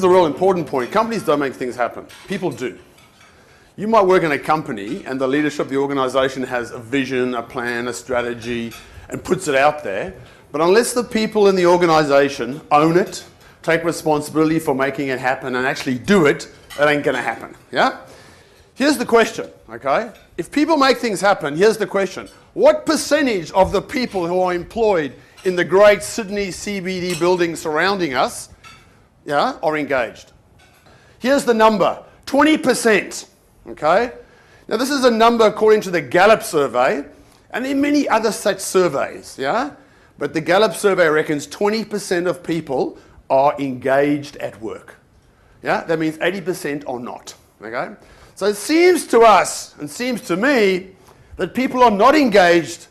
is a real important point. Companies don't make things happen. People do. You might work in a company and the leadership of the organization has a vision, a plan, a strategy, and puts it out there. But unless the people in the organization own it, take responsibility for making it happen and actually do it, it ain't going to happen. Yeah? Here's the question, okay? If people make things happen, here's the question. What percentage of the people who are employed in the great Sydney CBD buildings surrounding us, yeah, are engaged? Here's the number, 20%, okay? Now this is a number according to the Gallup survey, and there are many other such surveys, yeah? But the Gallup survey reckons 20% of people are engaged at work. Yeah, that means 80% are not, okay? So it seems to us, and seems to me, that people are not engaged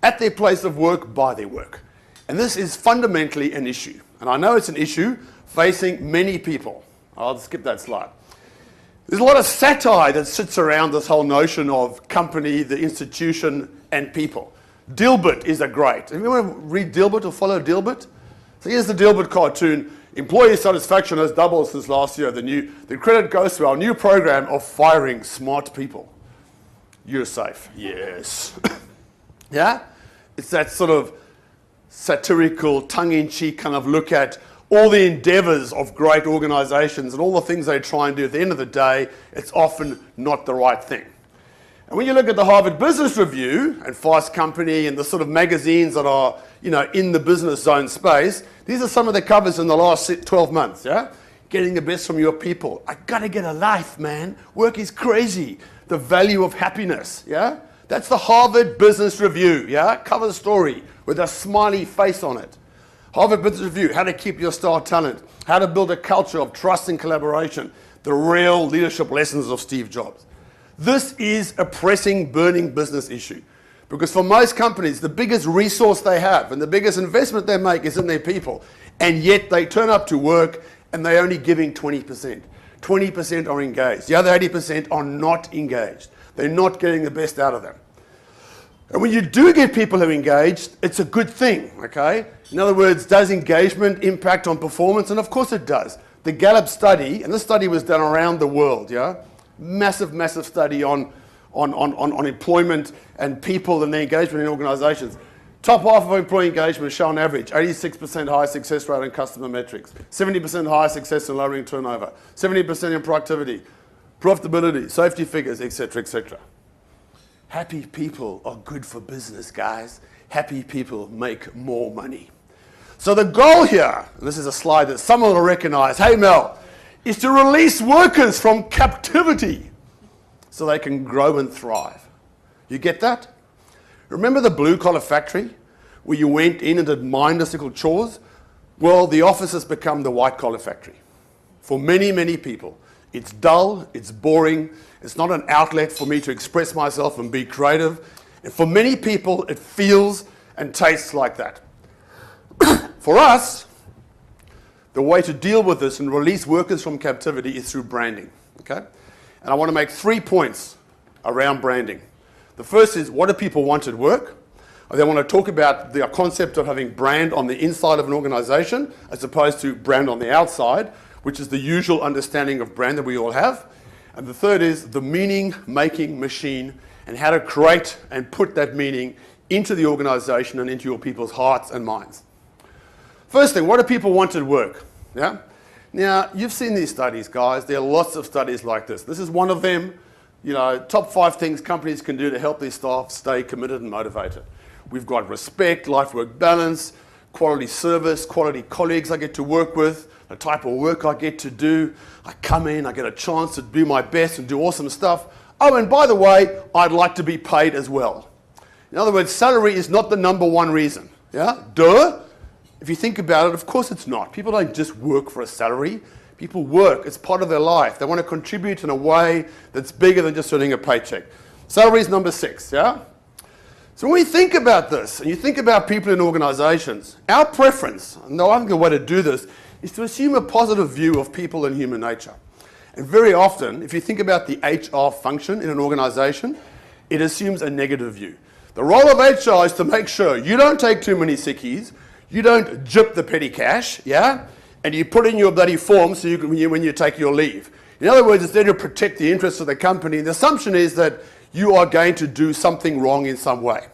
at their place of work by their work. And this is fundamentally an issue. And I know it's an issue facing many people. I'll skip that slide. There's a lot of satire that sits around this whole notion of company, the institution, and people. Dilbert is a great. If you want to read Dilbert or follow Dilbert? So here's the Dilbert cartoon. Employee satisfaction has doubled since last year. The credit goes to our new program of firing smart people. You're safe. Yes. Yeah? It's that sort of satirical, tongue-in-cheek kind of look at all the endeavors of great organizations and all the things they try and do. At the end of the day, it's often not the right thing. And when you look at the Harvard Business Review and Fast Company and the sort of magazines that are, you know, in the business zone space, these are some of the covers in the last 12 months, yeah? Getting the best from your people. I gotta get a life, man. Work is crazy. The value of happiness, yeah? That's the Harvard Business Review, yeah? Cover story with a smiley face on it. Harvard Business Review, how to keep your star talent, how to build a culture of trust and collaboration, the real leadership lessons of Steve Jobs. This is a pressing, burning business issue. Because for most companies, the biggest resource they have and the biggest investment they make is in their people. And yet they turn up to work and they're only giving 20%. 20% are engaged. The other 80% are not engaged. They're not getting the best out of them. And when you do get people who are engaged, it's a good thing, okay? In other words, does engagement impact on performance? And of course it does. The Gallup study, and this study was done around the world, yeah? Massive, massive study on employment and people and their engagement in organizations. Top half of employee engagement show on average 86% higher success rate in customer metrics, 70% higher success in lowering turnover, 70% in productivity, profitability, safety figures, etc., etc. Happy people are good for business, guys. Happy people make more money. So the goal here, and this is a slide that someone will recognize, hey Mel, is to release workers from captivity so they can grow and thrive. You get that? Remember the blue-collar factory where you went in and did mindless little chores? Well, the office has become the white-collar factory. For many, many people, it's dull, it's boring, it's not an outlet for me to express myself and be creative. And for many people, it feels and tastes like that. For us, the way to deal with this and release workers from captivity is through branding, okay? And I want to make 3 points around branding. The first is, what do people want at work? I then want to talk about the concept of having brand on the inside of an organization as opposed to brand on the outside, which is the usual understanding of brand that we all have. And the third is the meaning-making machine and how to create and put that meaning into the organization and into your people's hearts and minds. First thing, what do people want at work? Yeah? Now, you've seen these studies, guys. There are lots of studies like this. This is one of them. You know, top 5 things companies can do to help their staff stay committed and motivated. We've got respect, life-work balance, quality service, quality colleagues I get to work with, the type of work I get to do. I come in, I get a chance to do my best and do awesome stuff. Oh, and by the way, I'd like to be paid as well. In other words, salary is not the number one reason. Yeah? Duh. If you think about it, of course it's not. People don't just work for a salary. People work. It's part of their life. They want to contribute in a way that's bigger than just earning a paycheck. Salary is number 6, yeah? So when we think about this, and you think about people in organizations, our preference, and I think the way to do this, is to assume a positive view of people and human nature. And very often, if you think about the HR function in an organization, it assumes a negative view. The role of HR is to make sure you don't take too many sickies, you don't jip the petty cash, yeah? and you put in your bloody form so you can, when you take your leave. In other words, it's there to protect the interests of the company. The assumption is that you are going to do something wrong in some way.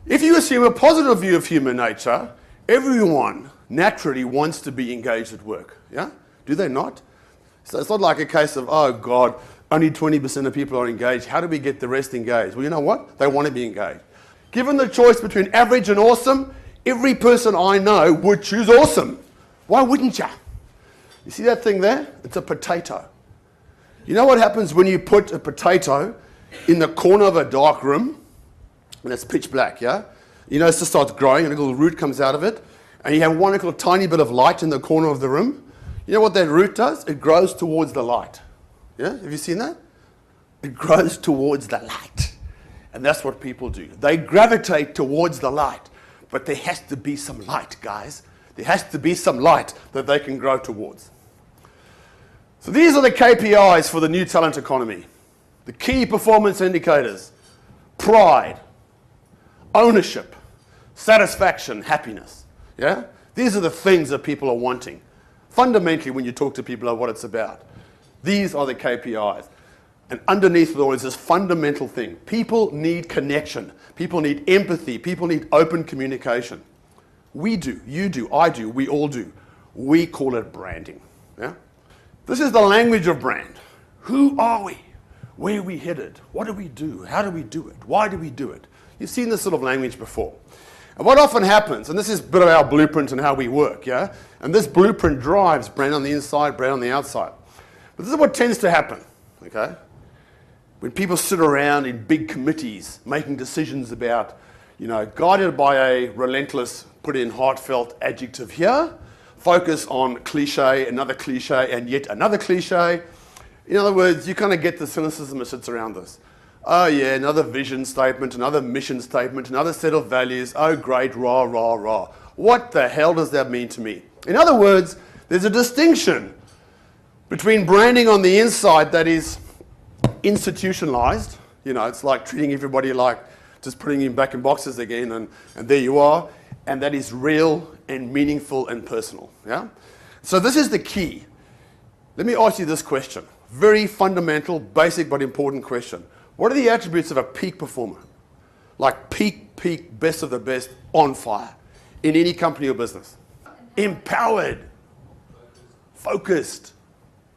If you assume a positive view of human nature, everyone naturally wants to be engaged at work. Yeah? Do they not? So it's not like a case of, oh God, only 20% of people are engaged. How do we get the rest engaged? Well, you know what? They want to be engaged. Given the choice between average and awesome, every person I know would choose awesome. Why wouldn't you? You see that thing there? It's a potato. You know what happens when you put a potato in the corner of a dark room and it's pitch black, yeah? You know, it just starts growing and a little root comes out of it, and you have one little tiny bit of light in the corner of the room. You know what that root does? It grows towards the light. Yeah? Have you seen that? It grows towards the light. And that's what people do. They gravitate towards the light. But there has to be some light, guys. There has to be some light that they can grow towards. So these are the KPIs for the new talent economy. The key performance indicators: pride, ownership, satisfaction, happiness. Yeah? These are the things that people are wanting. Fundamentally, when you talk to people about what it's about, these are the KPIs. And underneath it all is this fundamental thing. People need connection. People need empathy. People need open communication. We do, you do, I do, we all do. We call it branding. Yeah? This is the language of brand. Who are we? Where are we headed? What do we do? How do we do it? Why do we do it? You've seen this sort of language before. And what often happens, and this is a bit of our blueprint and how we work, yeah? And this blueprint drives brand on the inside, brand on the outside. But this is what tends to happen, okay? When people sit around in big committees making decisions about, you know, guided by a relentless, put in heartfelt adjective here, focus on cliche, another cliche, and yet another cliche. In other words, you kind of get the cynicism that sits around this. Oh yeah, another vision statement, another mission statement, another set of values. Oh great, rah, rah, rah. What the hell does that mean to me? In other words, there's a distinction between branding on the inside that is institutionalized. You know, it's like treating everybody like just putting him back in boxes again, and there you are. And that is real and meaningful and personal. Yeah? So this is the key. Let me ask you this question. Very fundamental, basic, but important question. What are the attributes of a peak performer? Like peak, best of the best, on fire in any company or business. Empowered. Focused.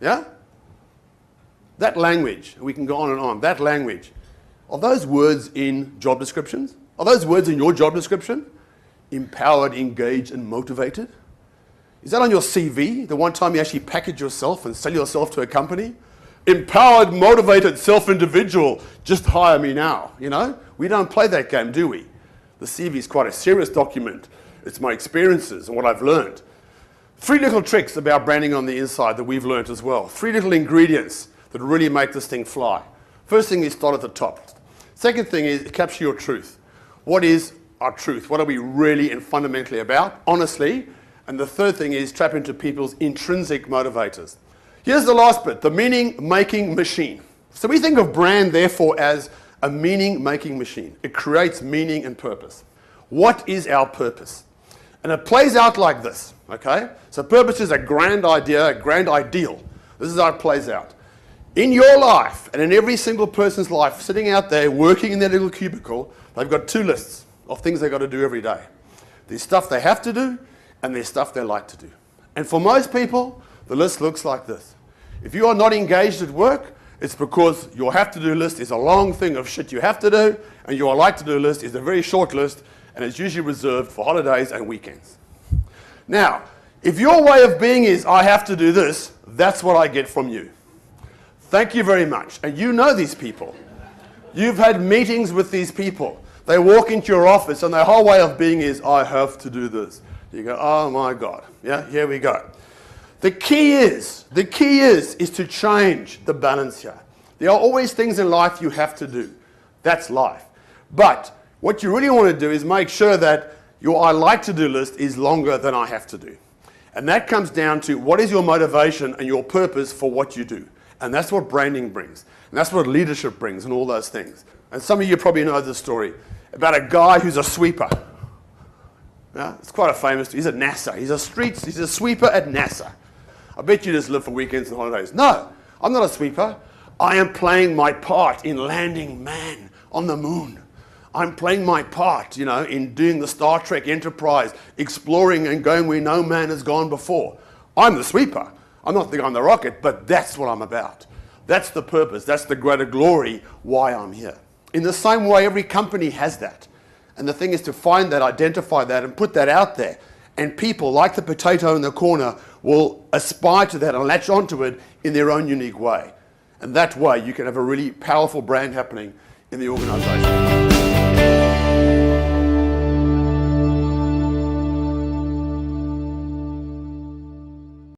Yeah? That language, we can go on and on, that language. Are those words in job descriptions? Are those words in your job description? Empowered, engaged, and motivated? Is that on your CV, the one time you actually package yourself and sell yourself to a company? Empowered, motivated, self-individual, just hire me now, you know? We don't play that game, do we? The CV is quite a serious document. It's my experiences and what I've learned. 3 little tricks about branding on the inside that we've learned as well. 3 little ingredients that really make this thing fly. First thing is start at the top. Second thing is capture your truth. What is our truth? What are we really and fundamentally about, honestly? And the third thing is tap into people's intrinsic motivators. Here's the last bit, the meaning-making machine. So we think of brand, therefore, as a meaning-making machine. It creates meaning and purpose. What is our purpose? And it plays out like this, okay? So purpose is a grand idea, a grand ideal. This is how it plays out. In your life, and in every single person's life, sitting out there, working in their little cubicle, they've got 2 lists of things they've got to do every day. There's stuff they have to do, and there's stuff they like to do. And for most people, the list looks like this. If you are not engaged at work, it's because your have-to-do list is a long thing of shit you have to do, and your like-to-do list is a very short list, and it's usually reserved for holidays and weekends. Now, if your way of being is, I have to do this, that's what I get from you. Thank you very much. And you know these people. You've had meetings with these people. They walk into your office, and their whole way of being is, I have to do this. You go, oh my God. Yeah, here we go. The key is to change the balance here. There are always things in life you have to do. That's life. But what you really want to do is make sure that your I like to do list is longer than I have to do. And that comes down to what is your motivation and your purpose for what you do. And that's what branding brings. And that's what leadership brings and all those things. And some of you probably know this story about a guy who's a sweeper. Yeah, it's quite a famous. He's at NASA. He's a sweeper at NASA. I bet you just live for weekends and holidays. No, I'm not a sweeper. I am playing my part in landing man on the moon. I'm playing my part, in doing the Star Trek Enterprise, exploring and going where no man has gone before. I'm the sweeper. I'm not the guy on the rocket, but that's what I'm about. That's the purpose. That's the greater glory why I'm here. In the same way, every company has that. And the thing is to find that, identify that, and put that out there. And people, like the potato in the corner, will aspire to that and latch onto it in their own unique way. And that way, you can have a really powerful brand happening in the organization.